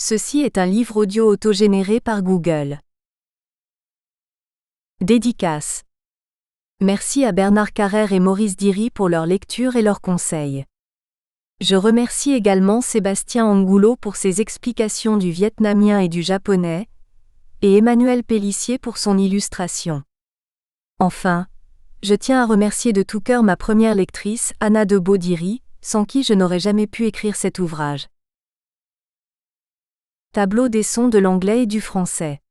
Ceci est un livre audio autogénéré par Google. Dédicace. Merci à Bernard Carrère et Maurice Diry pour leur lecture et leurs conseils. Je remercie également Sébastien Angoulot pour ses explications du vietnamien et du japonais, et Emmanuel Pellissier pour son illustration. Enfin, je tiens à remercier de tout cœur ma première lectrice, Anna de Beaudiry, sans qui je n'aurais jamais pu écrire cet ouvrage. Tableau des sons de l'anglais et du français.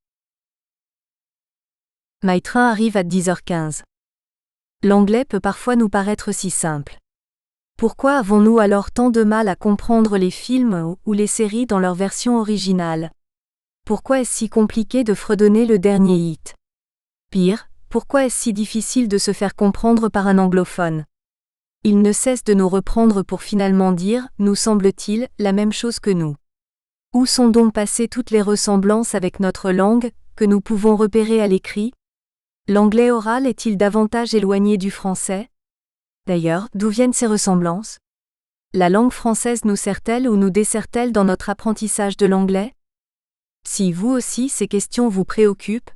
My train arrive à 10h15. L'anglais peut parfois nous paraître si simple. Pourquoi avons-nous alors tant de mal à comprendre les films ou les séries dans leur version originale? Pourquoi est-ce si compliqué de fredonner le dernier hit? Pire, pourquoi est-ce si difficile de se faire comprendre par un anglophone? Il ne cesse de nous reprendre pour finalement dire, nous semble-t-il, la même chose que nous. Où sont donc passées toutes les ressemblances avec notre langue, que nous pouvons repérer à l'écrit? L'anglais oral est-il davantage éloigné du français? D'ailleurs, d'où viennent ces ressemblances? La langue française nous sert-elle ou nous dessert-elle dans notre apprentissage de l'anglais? Si vous aussi ces questions vous préoccupent,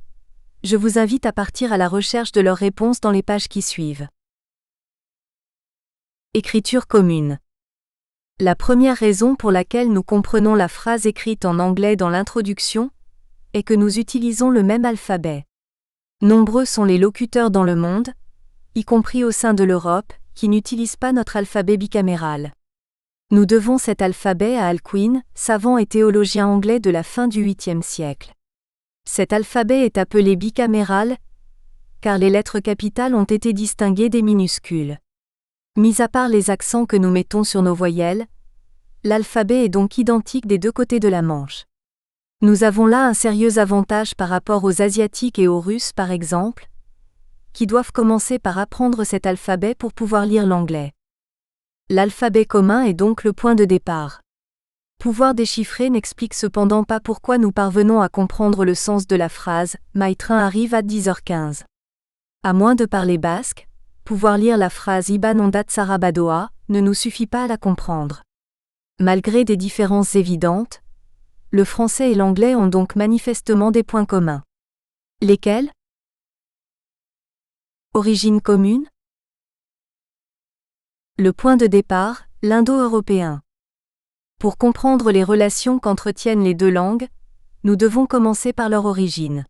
je vous invite à partir à la recherche de leurs réponses dans les pages qui suivent. Écriture commune. La première raison pour laquelle nous comprenons la phrase écrite en anglais dans l'introduction est que nous utilisons le même alphabet. Nombreux sont les locuteurs dans le monde, y compris au sein de l'Europe, qui n'utilisent pas notre alphabet bicaméral. Nous devons cet alphabet à Alcuin, savant et théologien anglais de la fin du 8e siècle. Cet alphabet est appelé bicaméral, car les lettres capitales ont été distinguées des minuscules. Mis à part les accents que nous mettons sur nos voyelles, l'alphabet est donc identique des deux côtés de la Manche. Nous avons là un sérieux avantage par rapport aux Asiatiques et aux Russes par exemple, qui doivent commencer par apprendre cet alphabet pour pouvoir lire l'anglais. L'alphabet commun est donc le point de départ. Pouvoir déchiffrer n'explique cependant pas pourquoi nous parvenons à comprendre le sens de la phrase « My train arrive à 10h15 ». À moins de parler basque, pouvoir lire la phrase Iban ondat Sarabadoa ne nous suffit pas à la comprendre. Malgré des différences évidentes, le français et l'anglais ont donc manifestement des points communs. Lesquels? Origine commune? Le point de départ, l'indo-européen. Pour comprendre les relations qu'entretiennent les deux langues, nous devons commencer par leur origine.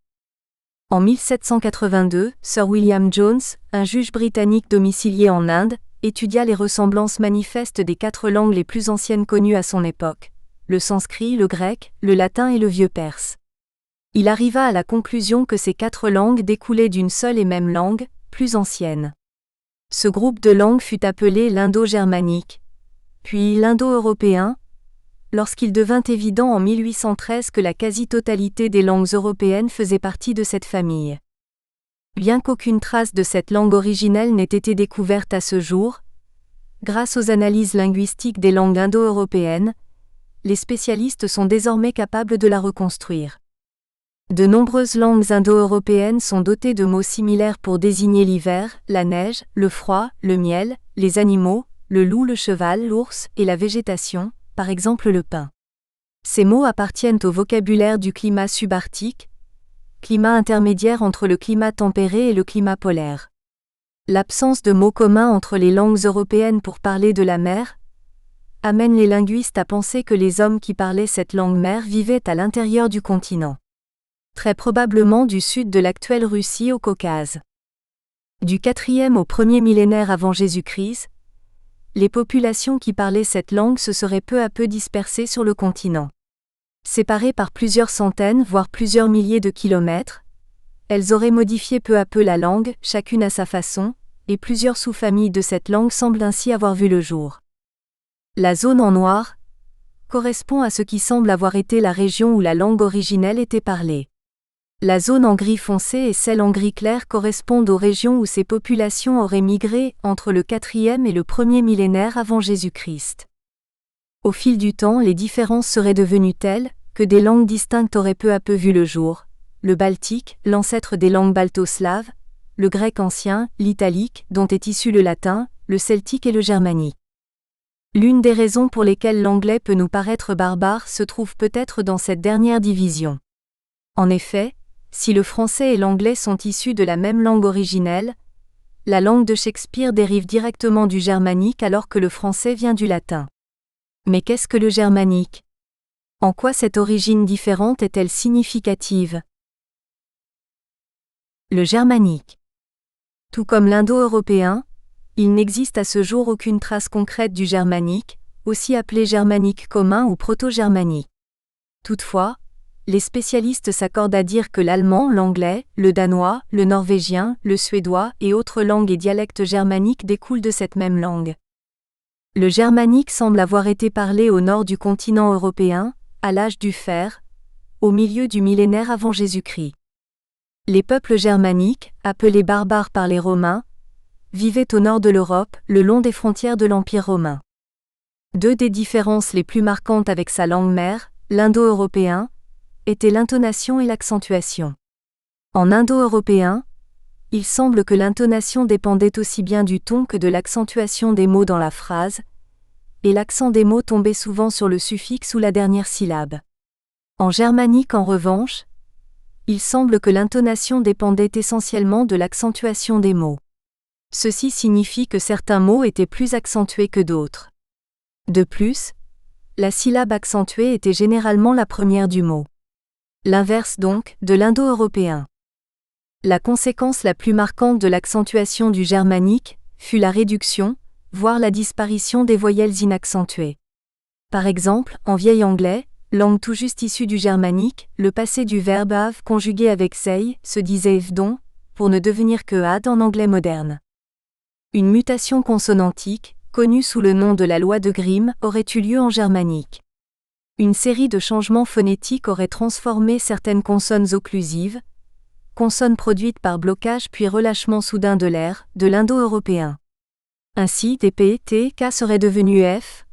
En 1782, Sir William Jones, un juge britannique domicilié en Inde, étudia les ressemblances manifestes des 4 langues les plus anciennes connues à son époque, le sanskrit, le grec, le latin et le vieux perse. Il arriva à la conclusion que ces 4 langues découlaient d'une seule et même langue, plus ancienne. Ce groupe de langues fut appelé l'indo-germanique, puis l'indo-européen, lorsqu'il devint évident en 1813 que la quasi-totalité des langues européennes faisait partie de cette famille. Bien qu'aucune trace de cette langue originelle n'ait été découverte à ce jour, grâce aux analyses linguistiques des langues indo-européennes, les spécialistes sont désormais capables de la reconstruire. De nombreuses langues indo-européennes sont dotées de mots similaires pour désigner l'hiver, la neige, le froid, le miel, les animaux, le loup, le cheval, l'ours et la végétation, par exemple le pin. Ces mots appartiennent au vocabulaire du climat subarctique, climat intermédiaire entre le climat tempéré et le climat polaire. L'absence de mots communs entre les langues européennes pour parler de la mer amène les linguistes à penser que les hommes qui parlaient cette langue mère vivaient à l'intérieur du continent. Très probablement du sud de l'actuelle Russie au Caucase. Du 4e au 1er millénaire avant Jésus-Christ, les populations qui parlaient cette langue se seraient peu à peu dispersées sur le continent. Séparées par plusieurs centaines voire plusieurs milliers de kilomètres, elles auraient modifié peu à peu la langue, chacune à sa façon, et plusieurs sous-familles de cette langue semblent ainsi avoir vu le jour. La zone en noir correspond à ce qui semble avoir été la région où la langue originelle était parlée. La zone en gris foncé et celle en gris clair correspondent aux régions où ces populations auraient migré entre le 4e et le 1er millénaire avant Jésus-Christ. Au fil du temps, les différences seraient devenues telles que des langues distinctes auraient peu à peu vu le jour. Le baltique, l'ancêtre des langues balto-slaves, le grec ancien, l'italique, dont est issu le latin, le celtique et le germanique. L'une des raisons pour lesquelles l'anglais peut nous paraître barbare se trouve peut-être dans cette dernière division. En effet, si le français et l'anglais sont issus de la même langue originelle, la langue de Shakespeare dérive directement du germanique alors que le français vient du latin. Mais qu'est-ce que le germanique ? En quoi cette origine différente est-elle significative ? Le germanique. Tout comme l'indo-européen, il n'existe à ce jour aucune trace concrète du germanique, aussi appelé germanique commun ou proto-germanique. Toutefois, les spécialistes s'accordent à dire que l'allemand, l'anglais, le danois, le norvégien, le suédois et autres langues et dialectes germaniques découlent de cette même langue. Le germanique semble avoir été parlé au nord du continent européen, à l'âge du fer, au milieu du millénaire avant Jésus-Christ. Les peuples germaniques, appelés barbares par les Romains, vivaient au nord de l'Europe, le long des frontières de l'Empire romain. Deux des différences les plus marquantes avec sa langue mère, l'indo-européen, étaient l'intonation et l'accentuation. En indo-européen, il semble que l'intonation dépendait aussi bien du ton que de l'accentuation des mots dans la phrase, et l'accent des mots tombait souvent sur le suffixe ou la dernière syllabe. En germanique en revanche, il semble que l'intonation dépendait essentiellement de l'accentuation des mots. Ceci signifie que certains mots étaient plus accentués que d'autres. De plus, la syllabe accentuée était généralement la première du mot. L'inverse donc, de l'indo-européen. La conséquence la plus marquante de l'accentuation du germanique fut la réduction, voire la disparition des voyelles inaccentuées. Par exemple, en vieil anglais, langue tout juste issue du germanique, le passé du verbe have conjugué avec sei se disait vdon, pour ne devenir que had en anglais moderne. Une mutation consonantique, connue sous le nom de la loi de Grimm, aurait eu lieu en germanique. Une série de changements phonétiques aurait transformé certaines consonnes occlusives, consonnes produites par blocage puis relâchement soudain de l'air, de l'indo-européen. Ainsi, des P, T, K seraient devenus F,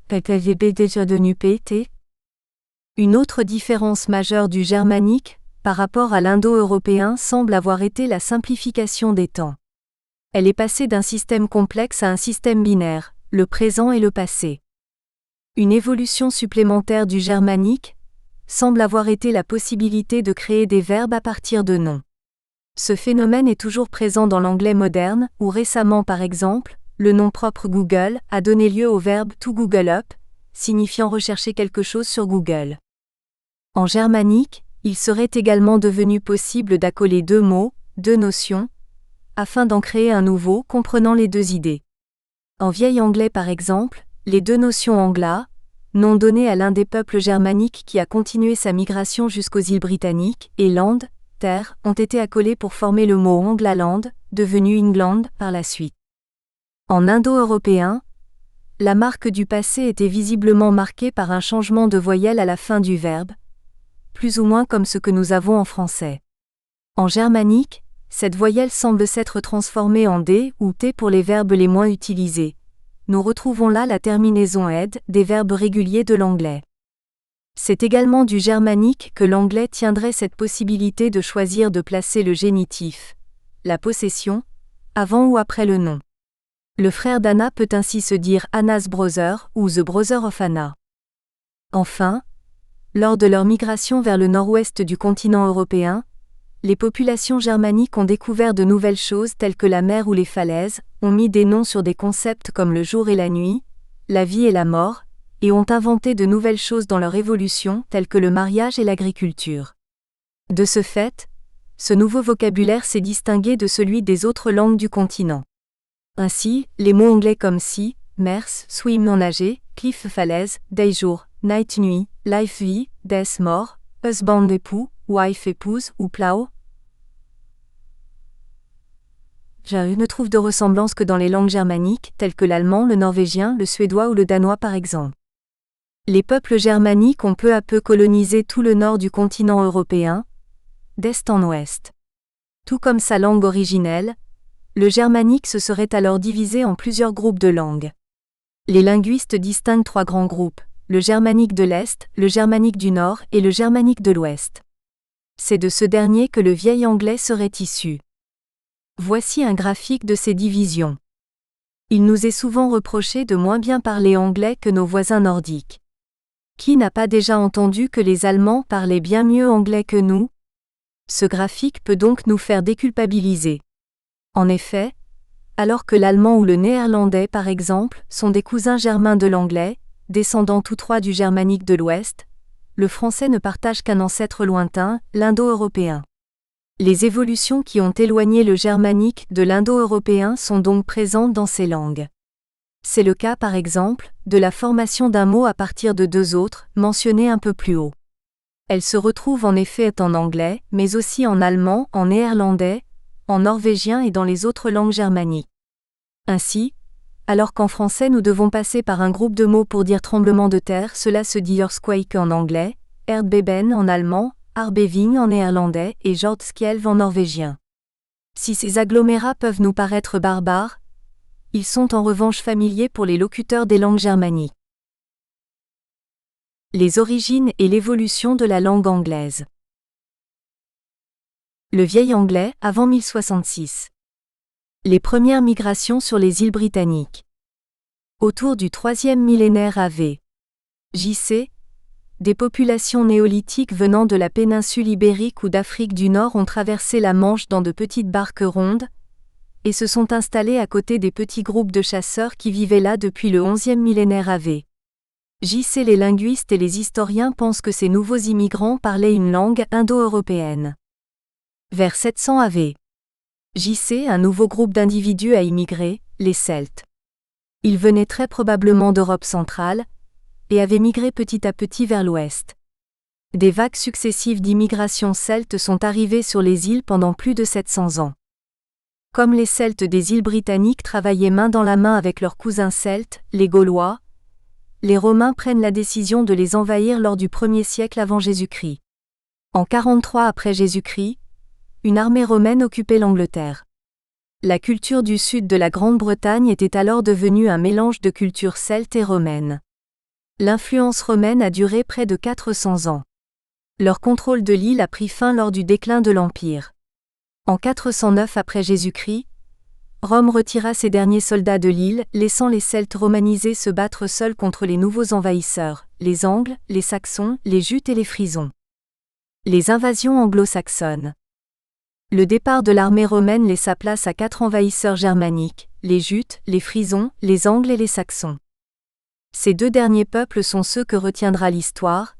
PPVB déjà devenu P, T. Une autre différence majeure du germanique, par rapport à l'indo-européen semble avoir été la simplification des temps. Elle est passée d'un système complexe à un système binaire, le présent et le passé. Une évolution supplémentaire du germanique semble avoir été la possibilité de créer des verbes à partir de noms. Ce phénomène est toujours présent dans l'anglais moderne, où récemment par exemple, le nom propre Google a donné lieu au verbe to Google up, signifiant rechercher quelque chose sur Google. En germanique, il serait également devenu possible d'accoler deux mots, deux notions, afin d'en créer un nouveau comprenant les deux idées. En vieil anglais par exemple, les deux notions angla, nom donné à l'un des peuples germaniques qui a continué sa migration jusqu'aux îles britanniques, et land, terre, ont été accolées pour former le mot Anglaland, devenu England par la suite. En indo-européen, la marque du passé était visiblement marquée par un changement de voyelle à la fin du verbe, plus ou moins comme ce que nous avons en français. En germanique, cette voyelle semble s'être transformée en D ou T pour les verbes les moins utilisés. Nous retrouvons là la terminaison ed des verbes réguliers de l'anglais. C'est également du germanique que l'anglais tiendrait cette possibilité de choisir de placer le génitif, la possession, avant ou après le nom. Le frère d'Anna peut ainsi se dire Anna's brother ou the brother of Anna. Enfin, lors de leur migration vers le nord-ouest du continent européen, les populations germaniques ont découvert de nouvelles choses telles que la mer ou les falaises, ont mis des noms sur des concepts comme le jour et la nuit, la vie et la mort, et ont inventé de nouvelles choses dans leur évolution telles que le mariage et l'agriculture. De ce fait, ce nouveau vocabulaire s'est distingué de celui des autres langues du continent. Ainsi, les mots anglais comme sea, mers, swim non nager, cliff falaise, day jour, night nuit, life vie, death mort, husband époux, wife épouse ou plow. Je ne trouve de ressemblance que dans les langues germaniques, telles que l'allemand, le norvégien, le suédois ou le danois par exemple. Les peuples germaniques ont peu à peu colonisé tout le nord du continent européen, d'est en ouest. Tout comme sa langue originelle, le germanique se serait alors divisé en plusieurs groupes de langues. Les linguistes distinguent trois grands groupes, le germanique de l'Est, le germanique du Nord et le germanique de l'Ouest. C'est de ce dernier que le vieil anglais serait issu. Voici un graphique de ces divisions. Il nous est souvent reproché de moins bien parler anglais que nos voisins nordiques. Qui n'a pas déjà entendu que les Allemands parlaient bien mieux anglais que nous? Ce graphique peut donc nous faire déculpabiliser. En effet, alors que l'allemand ou le néerlandais par exemple sont des cousins germains de l'anglais, descendants tous trois du germanique de l'Ouest, le français ne partage qu'un ancêtre lointain, l'indo-européen. Les évolutions qui ont éloigné le germanique de l'indo-européen sont donc présentes dans ces langues. C'est le cas par exemple de la formation d'un mot à partir de deux autres, mentionnés un peu plus haut. Elle se retrouve en effet en anglais, mais aussi en allemand, en néerlandais, en norvégien et dans les autres langues germaniques. Ainsi, alors qu'en français nous devons passer par un groupe de mots pour dire tremblement de terre, cela se dit earthquake en anglais, erdbeben en allemand, aardbeving en néerlandais et jordskjelv en norvégien. Si ces agglomérats peuvent nous paraître barbares, ils sont en revanche familiers pour les locuteurs des langues germaniques. Les origines et l'évolution de la langue anglaise. Le vieil anglais avant 1066. Les premières migrations sur les îles britanniques. Autour du 3e millénaire AV. JC, des populations néolithiques venant de la péninsule ibérique ou d'Afrique du Nord ont traversé la Manche dans de petites barques rondes, et se sont installées à côté des petits groupes de chasseurs qui vivaient là depuis le 11e millénaire AV. JC. Les linguistes et les historiens pensent que ces nouveaux immigrants parlaient une langue indo-européenne. Vers 700 AV. JC. Un nouveau groupe d'individus a immigré, les Celtes. Ils venaient très probablement d'Europe centrale, et avaient migré petit à petit vers l'ouest. Des vagues successives d'immigration celte sont arrivées sur les îles pendant plus de 700 ans. Comme les Celtes des îles britanniques travaillaient main dans la main avec leurs cousins celtes, les Gaulois, les Romains prennent la décision de les envahir lors du 1er siècle avant Jésus-Christ. En 43 après Jésus-Christ, une armée romaine occupait l'Angleterre. La culture du sud de la Grande-Bretagne était alors devenue un mélange de culture celte et romaine. L'influence romaine a duré près de 400 ans. Leur contrôle de l'île a pris fin lors du déclin de l'Empire. En 409 après Jésus-Christ, Rome retira ses derniers soldats de l'île, laissant les Celtes romanisés se battre seuls contre les nouveaux envahisseurs, les Angles, les Saxons, les Jutes et les Frisons. Les invasions anglo-saxonnes. Le départ de l'armée romaine laissa place à 4 envahisseurs germaniques, les Jutes, les Frisons, les Angles et les Saxons. Ces 2 derniers peuples sont ceux que retiendra l'histoire,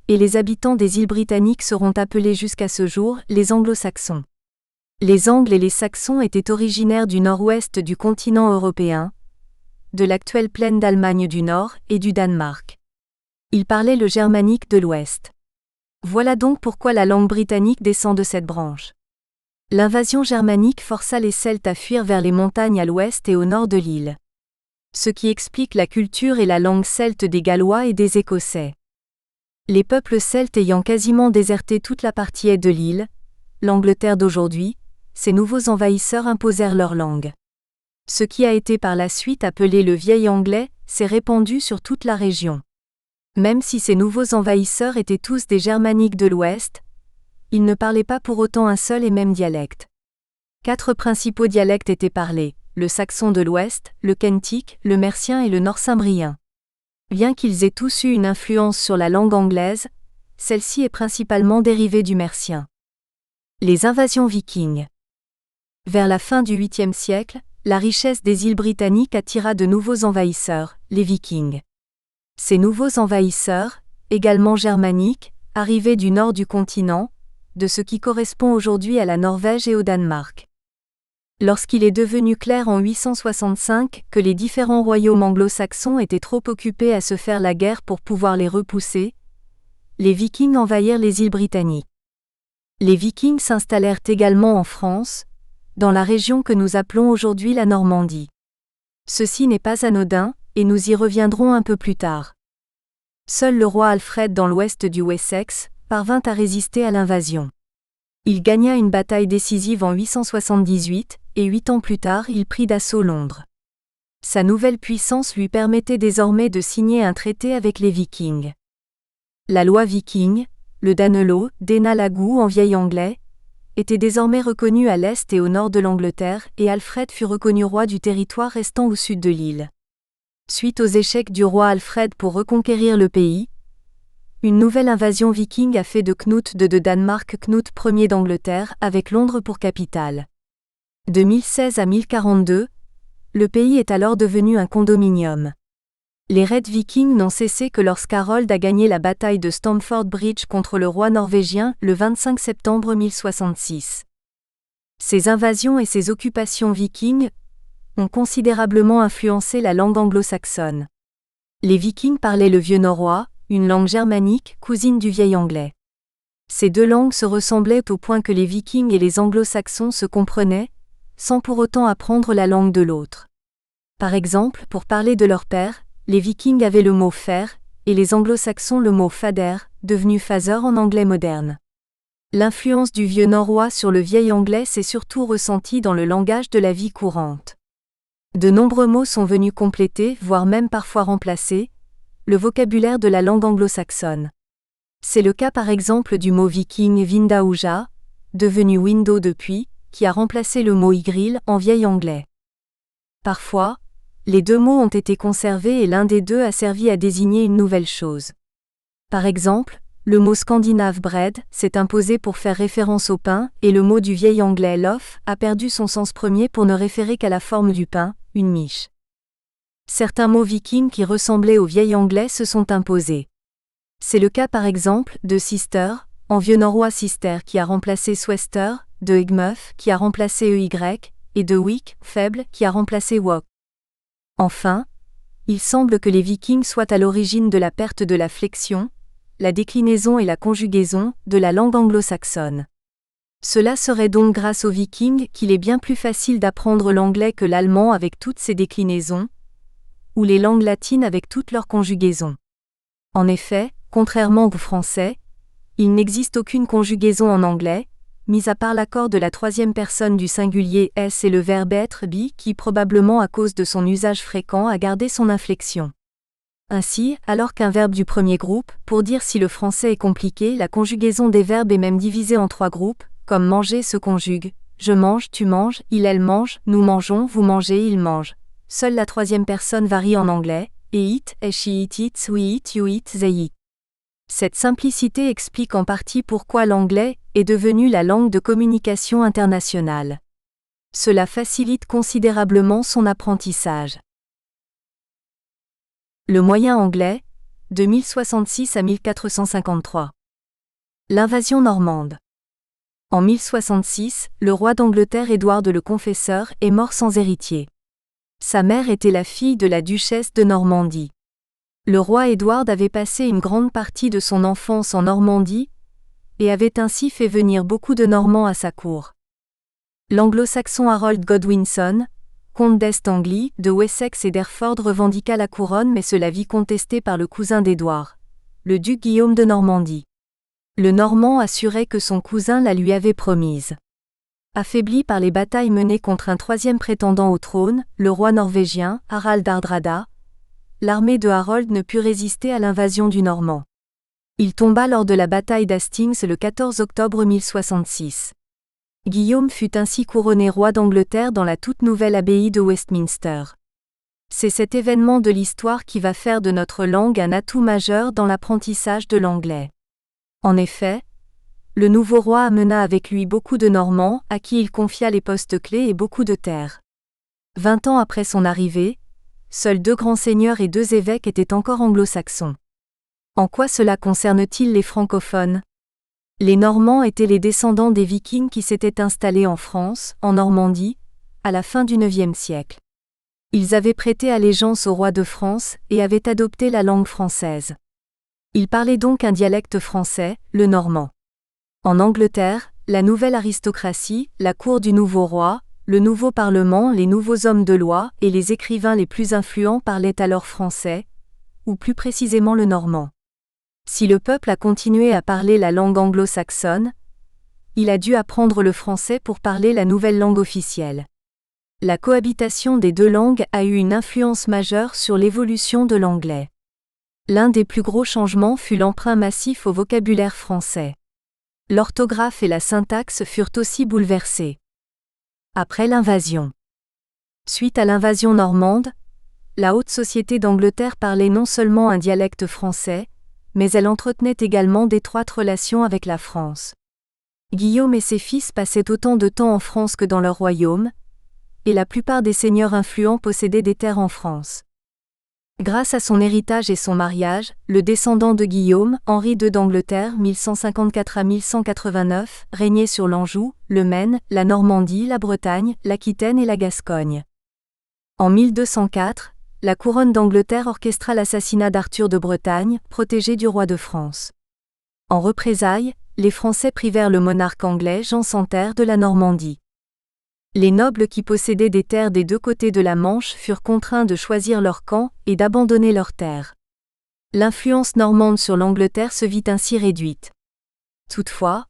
et les habitants des îles britanniques seront appelés jusqu'à ce jour les Anglo-Saxons. Les Angles et les Saxons étaient originaires du nord-ouest du continent européen, de l'actuelle plaine d'Allemagne du Nord et du Danemark. Ils parlaient le germanique de l'Ouest. Voilà donc pourquoi la langue britannique descend de cette branche. L'invasion germanique força les Celtes à fuir vers les montagnes à l'ouest et au nord de l'île. Ce qui explique la culture et la langue celte des Gallois et des Écossais. Les peuples celtes ayant quasiment déserté toute la partie est de l'île, l'Angleterre d'aujourd'hui, ces nouveaux envahisseurs imposèrent leur langue. Ce qui a été par la suite appelé le vieil anglais s'est répandu sur toute la région. Même si ces nouveaux envahisseurs étaient tous des germaniques de l'Ouest, ils ne parlaient pas pour autant un seul et même dialecte. 4 principaux dialectes étaient parlés, le saxon de l'Ouest, le keltique, le mercien et le northumbrien. Bien qu'ils aient tous eu une influence sur la langue anglaise, celle-ci est principalement dérivée du mercien. Les invasions vikings. Vers la fin du 8e siècle, la richesse des îles britanniques attira de nouveaux envahisseurs, les Vikings. Ces nouveaux envahisseurs, également germaniques, arrivaient du nord du continent, de ce qui correspond aujourd'hui à la Norvège et au Danemark. Lorsqu'il est devenu clair en 865 que les différents royaumes anglo-saxons étaient trop occupés à se faire la guerre pour pouvoir les repousser, les Vikings envahirent les îles britanniques. Les Vikings s'installèrent également en France, dans la région que nous appelons aujourd'hui la Normandie. Ceci n'est pas anodin, et nous y reviendrons un peu plus tard. Seul le roi Alfred dans l'ouest du Wessex parvint à résister à l'invasion. Il gagna une bataille décisive en 878, et 8 ans plus tard il prit d'assaut Londres. Sa nouvelle puissance lui permettait désormais de signer un traité avec les Vikings. La loi viking, le Danelaw, Dénalagu en vieil anglais, était désormais reconnue à l'est et au nord de l'Angleterre, et Alfred fut reconnu roi du territoire restant au sud de l'île. Suite aux échecs du roi Alfred pour reconquérir le pays, une nouvelle invasion viking a fait de Knut II de Danemark Knut Ier d'Angleterre, avec Londres pour capitale. De 1016 à 1042, le pays est alors devenu un condominium. Les raids vikings n'ont cessé que lorsqu'Harold a gagné la bataille de Stamford Bridge contre le roi norvégien le 25 septembre 1066. Ces invasions et ces occupations vikings ont considérablement influencé la langue anglo-saxonne. Les Vikings parlaient le vieux norrois, une langue germanique, cousine du vieil anglais. Ces deux langues se ressemblaient au point que les Vikings et les anglo-saxons se comprenaient, sans pour autant apprendre la langue de l'autre. Par exemple, pour parler de leur père, les Vikings avaient le mot fer, et les anglo-saxons le mot fader, devenu father en anglais moderne. L'influence du vieux norrois sur le vieil anglais s'est surtout ressentie dans le langage de la vie courante. De nombreux mots sont venus compléter, voire même parfois remplacer, le vocabulaire de la langue anglo-saxonne. C'est le cas par exemple du mot viking vindauja, devenu window depuis, qui a remplacé le mot igril en vieil anglais. Parfois, les deux mots ont été conservés et l'un des deux a servi à désigner une nouvelle chose. Par exemple, le mot scandinave bread s'est imposé pour faire référence au pain et le mot du vieil anglais loaf a perdu son sens premier pour ne référer qu'à la forme du pain, une miche. Certains mots vikings qui ressemblaient au vieil anglais se sont imposés. C'est le cas par exemple de sister, en vieux norrois sister qui a remplacé swester, de egmuff qui a remplacé ey, et de weak, faible qui a remplacé wok. Enfin, il semble que les Vikings soient à l'origine de la perte de la flexion, la déclinaison et la conjugaison de la langue anglo-saxonne. Cela serait donc grâce aux Vikings qu'il est bien plus facile d'apprendre l'anglais que l'allemand avec toutes ses déclinaisons, ou les langues latines avec toutes leurs conjugaisons. En effet, contrairement au français, il n'existe aucune conjugaison en anglais, mis à part l'accord de la troisième personne du singulier s et le verbe être be qui probablement à cause de son usage fréquent a gardé son inflexion. Ainsi, alors qu'un verbe du premier groupe, pour dire si le français est compliqué, la conjugaison des verbes est même divisée en trois groupes, comme manger se conjugue, je mange, tu manges, il elle mange, nous mangeons, vous mangez, il mange. Seule la troisième personne varie en anglais, et it, she eat, it, we eat, you eat, they eat. Cette simplicité explique en partie pourquoi l'anglais est devenu la langue de communication internationale. Cela facilite considérablement son apprentissage. Le moyen anglais, de 1066 à 1453. L'invasion normande. En 1066, le roi d'Angleterre Édouard le Confesseur est mort sans héritier. Sa mère était la fille de la duchesse de Normandie. Le roi Édouard avait passé une grande partie de son enfance en Normandie et avait ainsi fait venir beaucoup de Normands à sa cour. L'anglo-saxon Harold Godwinson, comte d'East-Anglie, de Wessex et d'Hereford revendiqua la couronne mais se la vit contestée par le cousin d'Édouard, le duc Guillaume de Normandie. Le Normand assurait que son cousin la lui avait promise. Affaibli par les batailles menées contre un troisième prétendant au trône, le roi norvégien, Harald Hardrada, l'armée de Harold ne put résister à l'invasion du Normand. Il tomba lors de la bataille d'Hastings le 14 octobre 1066. Guillaume fut ainsi couronné roi d'Angleterre dans la toute nouvelle abbaye de Westminster. C'est cet événement de l'histoire qui va faire de notre langue un atout majeur dans l'apprentissage de l'anglais. En effet, le nouveau roi amena avec lui beaucoup de Normands à qui il confia les postes clés et beaucoup de terres. 20 ans après son arrivée, seuls 2 grands seigneurs et 2 évêques étaient encore anglo-saxons. En quoi cela concerne-t-il les francophones ? Les Normands étaient les descendants des Vikings qui s'étaient installés en France, en Normandie, à la fin du IXe siècle. Ils avaient prêté allégeance au roi de France et avaient adopté la langue française. Ils parlaient donc un dialecte français, le normand. En Angleterre, la nouvelle aristocratie, la cour du nouveau roi, le nouveau parlement, les nouveaux hommes de loi et les écrivains les plus influents parlaient alors français, ou plus précisément le normand. Si le peuple a continué à parler la langue anglo-saxonne, il a dû apprendre le français pour parler la nouvelle langue officielle. La cohabitation des deux langues a eu une influence majeure sur l'évolution de l'anglais. L'un des plus gros changements fut l'emprunt massif au vocabulaire français. L'orthographe et la syntaxe furent aussi bouleversées. Après l'invasion. Suite à l'invasion normande, la haute société d'Angleterre parlait non seulement un dialecte français, mais elle entretenait également d'étroites relations avec la France. Guillaume et ses fils passaient autant de temps en France que dans leur royaume, et la plupart des seigneurs influents possédaient des terres en France. Grâce à son héritage et son mariage, le descendant de Guillaume, Henri II d'Angleterre 1154 à 1189, régnait sur l'Anjou, le Maine, la Normandie, la Bretagne, l'Aquitaine et la Gascogne. En 1204, la couronne d'Angleterre orchestra l'assassinat d'Arthur de Bretagne, protégé du roi de France. En représailles, les Français privèrent le monarque anglais Jean Santerre de la Normandie. Les nobles qui possédaient des terres des deux côtés de la Manche furent contraints de choisir leur camp et d'abandonner leurs terres. L'influence normande sur l'Angleterre se vit ainsi réduite. Toutefois,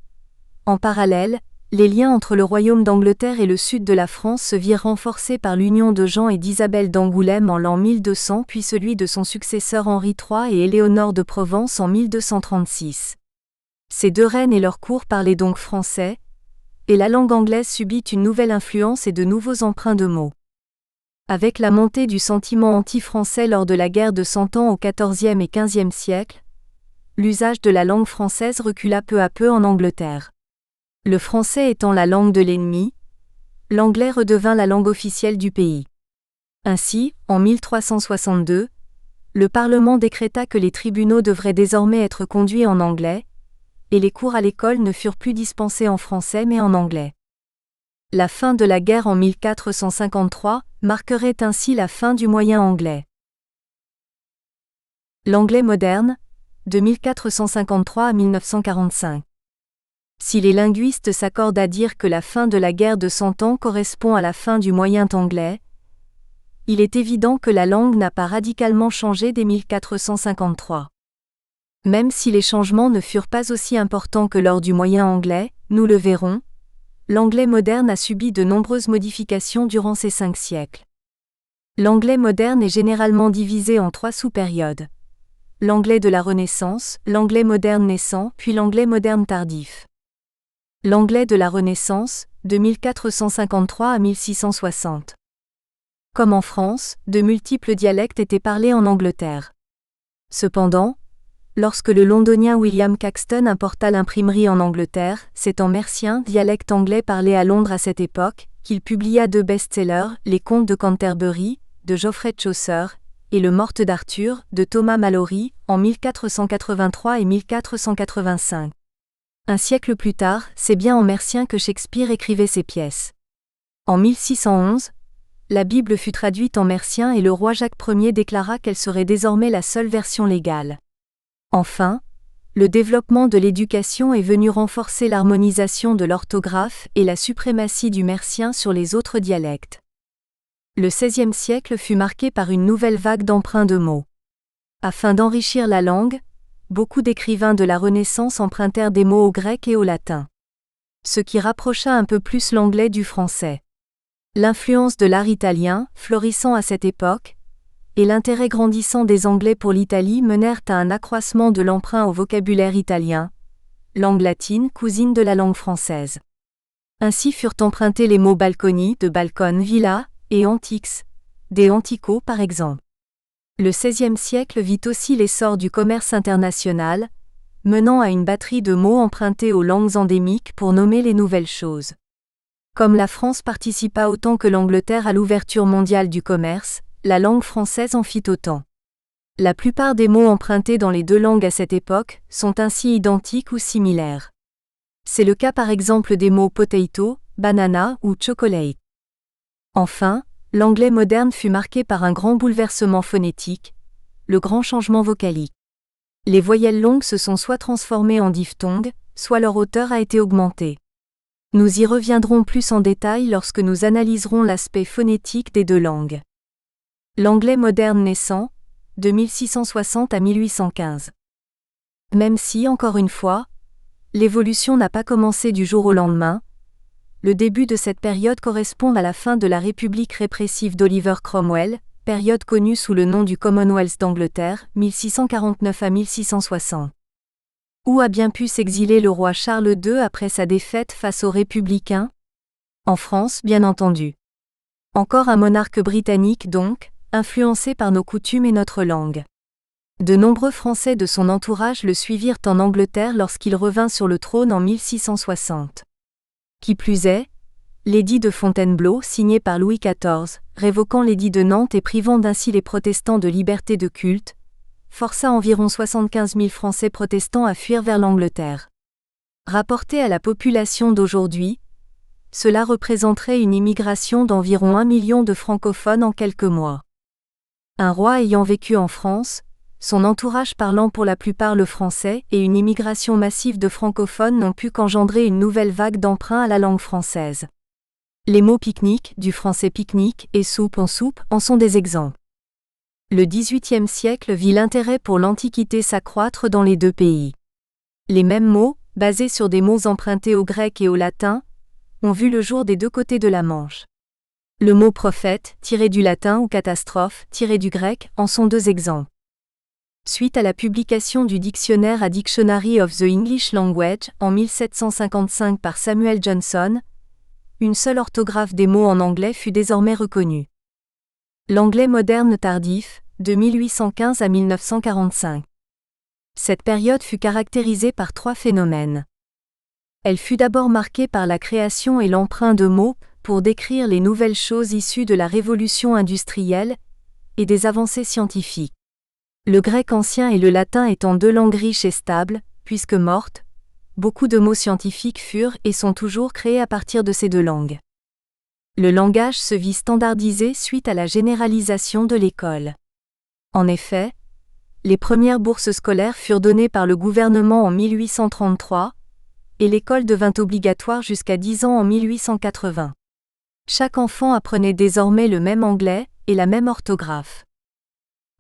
en parallèle, les liens entre le royaume d'Angleterre et le sud de la France se virent renforcés par l'union de Jean et d'Isabelle d'Angoulême en l'an 1200 puis celui de son successeur Henri III et Éléonore de Provence en 1236. Ces deux reines et leur cour parlaient donc français, et la langue anglaise subit une nouvelle influence et de nouveaux emprunts de mots. Avec la montée du sentiment anti-français lors de la guerre de Cent Ans au XIVe et XVe siècle, l'usage de la langue française recula peu à peu en Angleterre. Le français étant la langue de l'ennemi, l'anglais redevint la langue officielle du pays. Ainsi, en 1362, le Parlement décréta que les tribunaux devraient désormais être conduits en anglais, et les cours à l'école ne furent plus dispensés en français mais en anglais. La fin de la guerre en 1453 marquerait ainsi la fin du moyen anglais. L'anglais moderne, de 1453 à 1945. Si les linguistes s'accordent à dire que la fin de la guerre de Cent Ans correspond à la fin du moyen anglais, il est évident que la langue n'a pas radicalement changé dès 1453. Même si les changements ne furent pas aussi importants que lors du moyen anglais, nous le verrons, l'anglais moderne a subi de nombreuses modifications durant ces 5 siècles. L'anglais moderne est généralement divisé en 3 sous-périodes. L'anglais de la Renaissance, l'anglais moderne naissant, puis l'anglais moderne tardif. L'anglais de la Renaissance, de 1453 à 1660. Comme en France, de multiples dialectes étaient parlés en Angleterre. Cependant, lorsque le londonien William Caxton importa l'imprimerie en Angleterre, c'est en mercien, dialecte anglais parlé à Londres à cette époque, qu'il publia 2 best-sellers, Les Contes de Canterbury, de Geoffrey Chaucer, et Le Morte d'Arthur, de Thomas Malory, en 1483 et 1485. Un siècle plus tard, c'est bien en mercien que Shakespeare écrivait ses pièces. En 1611, la Bible fut traduite en mercien et le roi Jacques Ier déclara qu'elle serait désormais la seule version légale. Enfin, le développement de l'éducation est venu renforcer l'harmonisation de l'orthographe et la suprématie du mercien sur les autres dialectes. Le XVIe siècle fut marqué par une nouvelle vague d'emprunts de mots. Afin d'enrichir la langue, beaucoup d'écrivains de la Renaissance empruntèrent des mots au grec et au latin. Ce qui rapprocha un peu plus l'anglais du français. L'influence de l'art italien, florissant à cette époque, et l'intérêt grandissant des Anglais pour l'Italie menèrent à un accroissement de l'emprunt au vocabulaire italien, langue latine cousine de la langue française. Ainsi furent empruntés les mots balconi de balcone villa et antix, des antico par exemple. Le XVIe siècle vit aussi l'essor du commerce international, menant à une batterie de mots empruntés aux langues endémiques pour nommer les nouvelles choses. Comme la France participa autant que l'Angleterre à l'ouverture mondiale du commerce, la langue française en fit autant. La plupart des mots empruntés dans les 2 langues à cette époque sont ainsi identiques ou similaires. C'est le cas par exemple des mots potato, banana ou chocolate. Enfin, l'anglais moderne fut marqué par un grand bouleversement phonétique, le grand changement vocalique. Les voyelles longues se sont soit transformées en diphtongues, soit leur hauteur a été augmentée. Nous y reviendrons plus en détail lorsque nous analyserons l'aspect phonétique des 2 langues. L'anglais moderne naissant, de 1660 à 1815. Même si, encore une fois, l'évolution n'a pas commencé du jour au lendemain, le début de cette période correspond à la fin de la République répressive d'Oliver Cromwell, période connue sous le nom du Commonwealth d'Angleterre, 1649 à 1660. Où a bien pu s'exiler le roi Charles II après sa défaite face aux Républicains? En France, bien entendu. Encore un monarque britannique donc, influencé par nos coutumes et notre langue. De nombreux Français de son entourage le suivirent en Angleterre lorsqu'il revint sur le trône en 1660. Qui plus est, l'édit de Fontainebleau signé par Louis XIV, révoquant l'édit de Nantes et privant ainsi les protestants de liberté de culte, força environ 75 000 Français protestants à fuir vers l'Angleterre. Rapporté à la population d'aujourd'hui, cela représenterait une immigration d'environ 1 million de francophones en quelques mois. Un roi ayant vécu en France, son entourage parlant pour la plupart le français et une immigration massive de francophones n'ont pu qu'engendrer une nouvelle vague d'emprunt à la langue française. Les mots pique-nique, du français pique-nique, et soupe en sont des exemples. Le XVIIIe siècle vit l'intérêt pour l'Antiquité s'accroître dans les deux pays. Les mêmes mots, basés sur des mots empruntés au grec et au latin, ont vu le jour des deux côtés de la Manche. Le mot prophète, tiré du latin, ou catastrophe, tiré du grec, en sont deux exemples. Suite à la publication du dictionnaire A Dictionary of the English Language, en 1755 par Samuel Johnson, une seule orthographe des mots en anglais fut désormais reconnue. L'anglais moderne tardif, de 1815 à 1945. Cette période fut caractérisée par trois phénomènes. Elle fut d'abord marquée par la création et l'emprunt de mots pour décrire les nouvelles choses issues de la révolution industrielle et des avancées scientifiques. Le grec ancien et le latin étant deux langues riches et stables, puisque mortes, beaucoup de mots scientifiques furent et sont toujours créés à partir de ces deux langues. Le langage se vit standardisé suite à la généralisation de l'école. En effet, les premières bourses scolaires furent données par le gouvernement en 1833, et l'école devint obligatoire jusqu'à 10 ans en 1880. Chaque enfant apprenait désormais le même anglais et la même orthographe.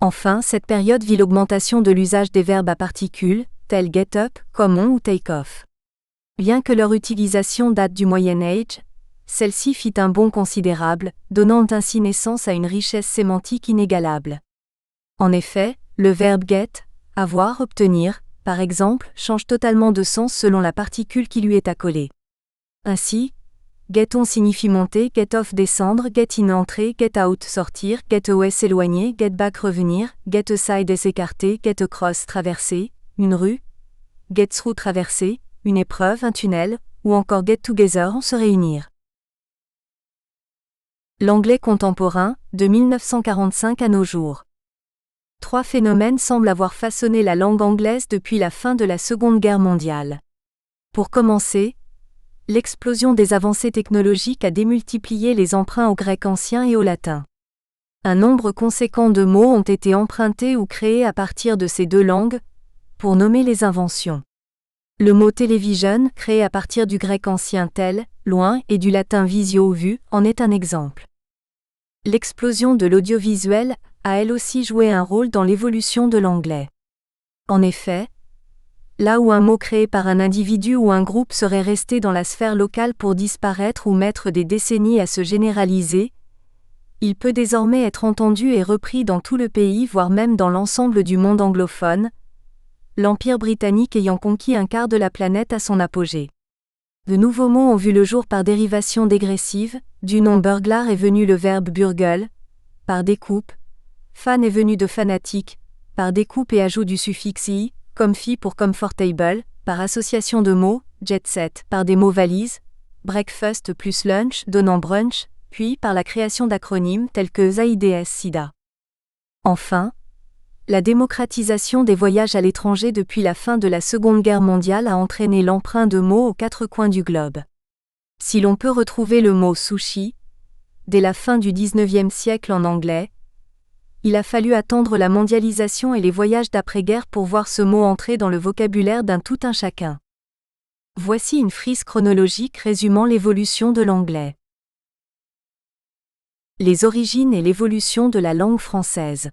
Enfin, cette période vit l'augmentation de l'usage des verbes à particules, tels get up, come on ou take off. Bien que leur utilisation date du Moyen Âge, celle-ci fit un bond considérable, donnant ainsi naissance à une richesse sémantique inégalable. En effet, le verbe get, avoir, obtenir, par exemple, change totalement de sens selon la particule qui lui est accolée. Ainsi, get on signifie monter, get off descendre, get in entrer, get out sortir, get away s'éloigner, get back revenir, get aside s'écarter, get across traverser, une rue, get through traverser, une épreuve, un tunnel, ou encore get together se réunir. L'anglais contemporain, de 1945 à nos jours. Trois phénomènes semblent avoir façonné la langue anglaise depuis la fin de la Seconde Guerre mondiale. Pour commencer, l'explosion des avancées technologiques a démultiplié les emprunts au grec ancien et au latin. Un nombre conséquent de mots ont été empruntés ou créés à partir de ces deux langues, pour nommer les inventions. Le mot television, créé à partir du grec ancien tel, loin, et du latin visio, vue, en est un exemple. L'explosion de l'audiovisuel a elle aussi joué un rôle dans l'évolution de l'anglais. En effet, là où un mot créé par un individu ou un groupe serait resté dans la sphère locale pour disparaître ou mettre des décennies à se généraliser, il peut désormais être entendu et repris dans tout le pays, voire même dans l'ensemble du monde anglophone, l'Empire britannique ayant conquis un quart de la planète à son apogée. De nouveaux mots ont vu le jour par dérivation dégressive, du nom burglar est venu le verbe burgle, par découpe, fan est venu de fanatique, par découpe et ajout du suffixe i, comfy pour comfortable, par association de mots, jet set, par des mots valises, breakfast plus lunch donnant brunch, puis par la création d'acronymes tels que AIDS-SIDA. Enfin, la démocratisation des voyages à l'étranger depuis la fin de la Seconde Guerre mondiale a entraîné l'emprunt de mots aux quatre coins du globe. Si l'on peut retrouver le mot sushi, dès la fin du XIXe siècle en anglais, il a fallu attendre la mondialisation et les voyages d'après-guerre pour voir ce mot entrer dans le vocabulaire d'un tout un chacun. Voici une frise chronologique résumant l'évolution de l'anglais. Les origines et l'évolution de la langue française.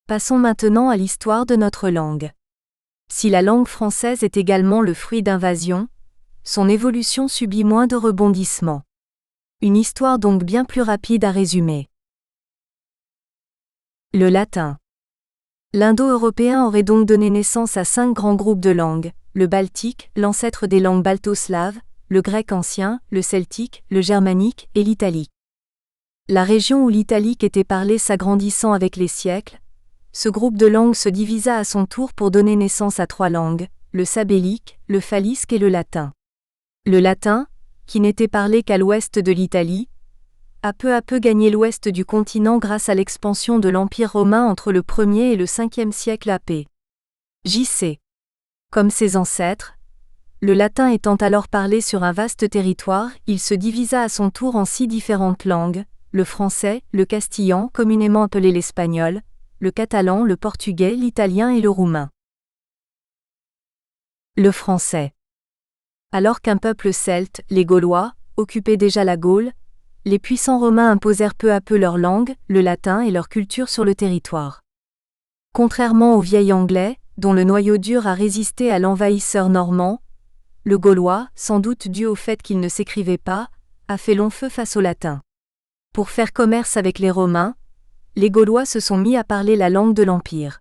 Passons maintenant à l'histoire de notre langue. Si la langue française est également le fruit d'invasions, son évolution subit moins de rebondissements. Une histoire donc bien plus rapide à résumer. Le latin. L'indo-européen aurait donc donné naissance à 5 grands groupes de langues: le baltique, l'ancêtre des langues balto-slaves, le grec ancien, le celtique, le germanique et l'italique. La région où l'italique était parlée s'agrandissant avec les siècles, ce groupe de langues se divisa à son tour pour donner naissance à 3 langues, le sabellique, le falisque et le latin. Le latin, qui n'était parlé qu'à l'ouest de l'Italie, a peu à peu gagné l'ouest du continent grâce à l'expansion de l'Empire romain entre le 1er et le 5e siècle AP. J.C. Comme ses ancêtres, le latin étant alors parlé sur un vaste territoire, il se divisa à son tour en 6 différentes langues: le français, le castillan communément appelé l'espagnol, le catalan, le portugais, l'italien et le roumain. Le français. Alors qu'un peuple celte, les Gaulois, occupait déjà la Gaule, les puissants Romains imposèrent peu à peu leur langue, le latin et leur culture sur le territoire. Contrairement au vieil anglais, dont le noyau dur a résisté à l'envahisseur normand, le gaulois, sans doute dû au fait qu'il ne s'écrivait pas, a fait long feu face au latin. Pour faire commerce avec les Romains, les Gaulois se sont mis à parler la langue de l'Empire.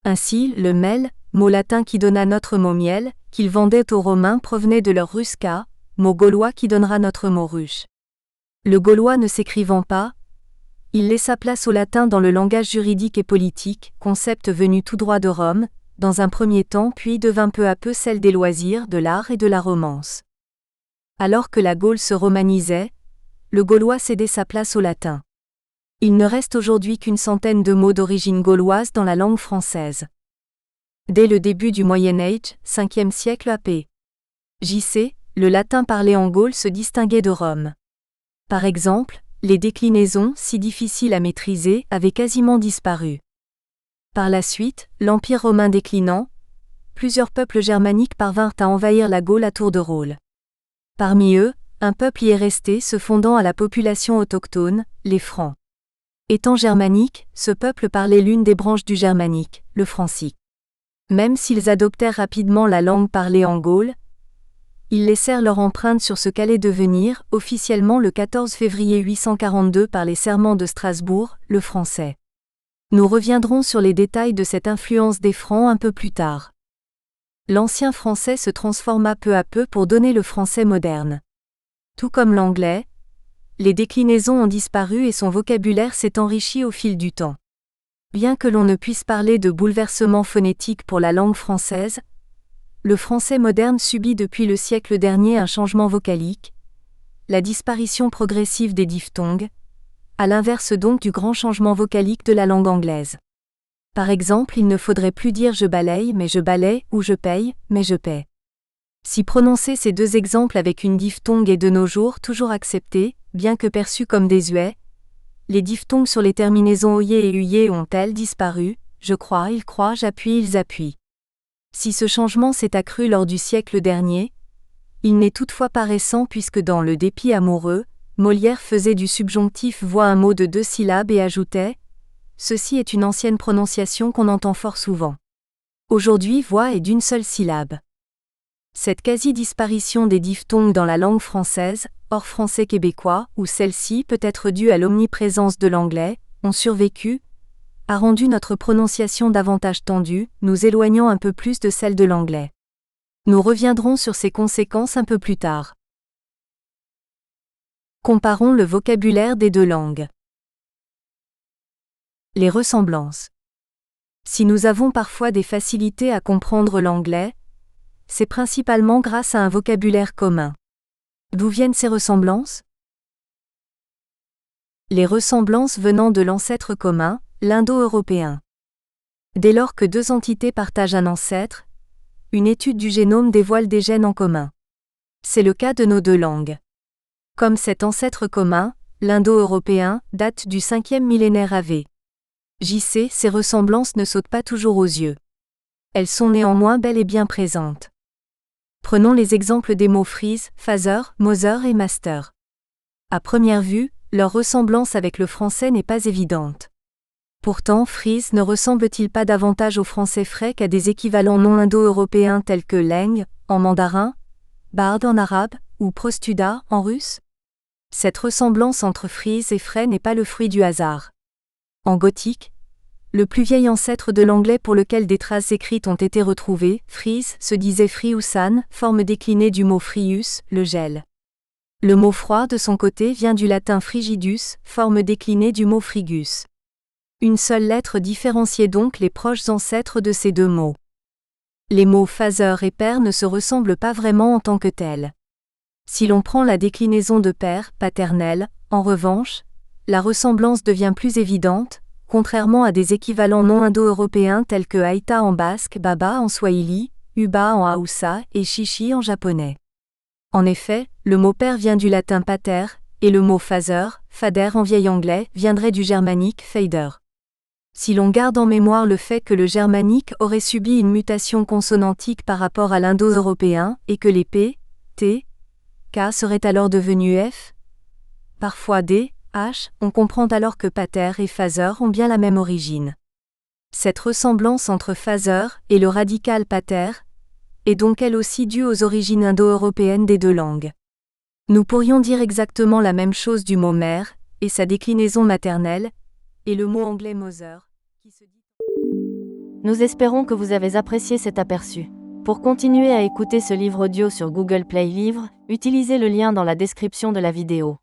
Ainsi, le mel, mot latin qui donna notre mot miel, qu'ils vendaient aux Romains provenait de leur rusca, mot gaulois qui donnera notre mot ruche. Le gaulois ne s'écrivant pas, il laissa place au latin dans le langage juridique et politique, concept venu tout droit de Rome, dans un premier temps puis devint peu à peu celle des loisirs, de l'art et de la romance. Alors que la Gaule se romanisait, le gaulois cédait sa place au latin. Il ne reste aujourd'hui qu'une centaine de mots d'origine gauloise dans la langue française. Dès le début du Moyen Âge, 5e siècle AP. J.C., le latin parlé en Gaule se distinguait de Rome. Par exemple, les déclinaisons, si difficiles à maîtriser, avaient quasiment disparu. Par la suite, l'Empire romain déclinant, plusieurs peuples germaniques parvinrent à envahir la Gaule à tour de rôle. Parmi eux, un peuple y est resté se fondant à la population autochtone, les Francs. Étant germanique, ce peuple parlait l'une des branches du germanique, le francique. Même s'ils adoptèrent rapidement la langue parlée en Gaule, ils laissèrent leur empreinte sur ce qu'allait devenir, officiellement le 14 février 842 par les serments de Strasbourg, le français. Nous reviendrons sur les détails de cette influence des Francs un peu plus tard. L'ancien français se transforma peu à peu pour donner le français moderne. Tout comme l'anglais, les déclinaisons ont disparu et son vocabulaire s'est enrichi au fil du temps. Bien que l'on ne puisse parler de bouleversement phonétique pour la langue française, le français moderne subit depuis le siècle dernier un changement vocalique, la disparition progressive des diphtongues, à l'inverse donc du grand changement vocalique de la langue anglaise. Par exemple, il ne faudrait plus dire je balaye mais je balaie ou je paye mais je paie. Si prononcer ces deux exemples avec une diphtongue est de nos jours toujours accepté, bien que perçu comme désuet, les diphtongues sur les terminaisons oyé et uyé ont-elles disparu, je crois, ils croient, j'appuie, ils appuient. Si ce changement s'est accru lors du siècle dernier, il n'est toutefois pas récent puisque dans Le Dépit amoureux, Molière faisait du subjonctif voix un mot de 2 syllabes et ajoutait « Ceci est une ancienne prononciation qu'on entend fort souvent. Aujourd'hui voix est d'une seule syllabe. » Cette quasi-disparition des diphtongues dans la langue française, hors français québécois, où celle-ci peut être due à l'omniprésence de l'anglais, ont survécu, a rendu notre prononciation davantage tendue, nous éloignant un peu plus de celle de l'anglais. Nous reviendrons sur ces conséquences un peu plus tard. Comparons le vocabulaire des deux langues. Les ressemblances. Si nous avons parfois des facilités à comprendre l'anglais, c'est principalement grâce à un vocabulaire commun. D'où viennent ces ressemblances ? Les ressemblances venant de l'ancêtre commun, l'indo-européen. Dès lors que deux entités partagent un ancêtre, une étude du génome dévoile des gènes en commun. C'est le cas de nos deux langues. Comme cet ancêtre commun, l'indo-européen, date du 5e millénaire AV. J.C., ces ressemblances ne sautent pas toujours aux yeux. Elles sont néanmoins bel et bien présentes. Prenons les exemples des mots freeze, phaser, mother et master. À première vue, leur ressemblance avec le français n'est pas évidente. Pourtant, freeze ne ressemble-t-il pas davantage au français frais qu'à des équivalents non indo-européens tels que leng, en mandarin, bard en arabe, ou prostuda, en russe ? Cette ressemblance entre freeze et frais n'est pas le fruit du hasard. En gothique, Le plus vieil ancêtre de l'anglais pour lequel des traces écrites ont été retrouvées, fries, se disait friusan, forme déclinée du mot frius, le gel. Le mot froid de son côté vient du latin frigidus, forme déclinée du mot frigus. Une seule lettre différenciait donc les proches ancêtres de ces deux mots. Les mots father et père ne se ressemblent pas vraiment en tant que tels. Si l'on prend la déclinaison de père, paternel, en revanche, la ressemblance devient plus évidente, contrairement à des équivalents non indo-européens tels que Aita en basque, Baba en swahili, Uba en Hausa et Chichi en japonais. En effet, le mot père vient du latin pater, et le mot father, fader en vieil anglais, viendrait du germanique fader. Si l'on garde en mémoire le fait que le germanique aurait subi une mutation consonantique par rapport à l'indo-européen, et que les P, T, K seraient alors devenus F, parfois D, H, on comprend alors que pater et father ont bien la même origine. Cette ressemblance entre father et le radical pater est donc elle aussi due aux origines indo-européennes des deux langues. Nous pourrions dire exactement la même chose du mot mère, et sa déclinaison maternelle, et le mot anglais mother, qui se dit... Nous espérons que vous avez apprécié cet aperçu. Pour continuer à écouter ce livre audio sur Google Play Livres, utilisez le lien dans la description de la vidéo.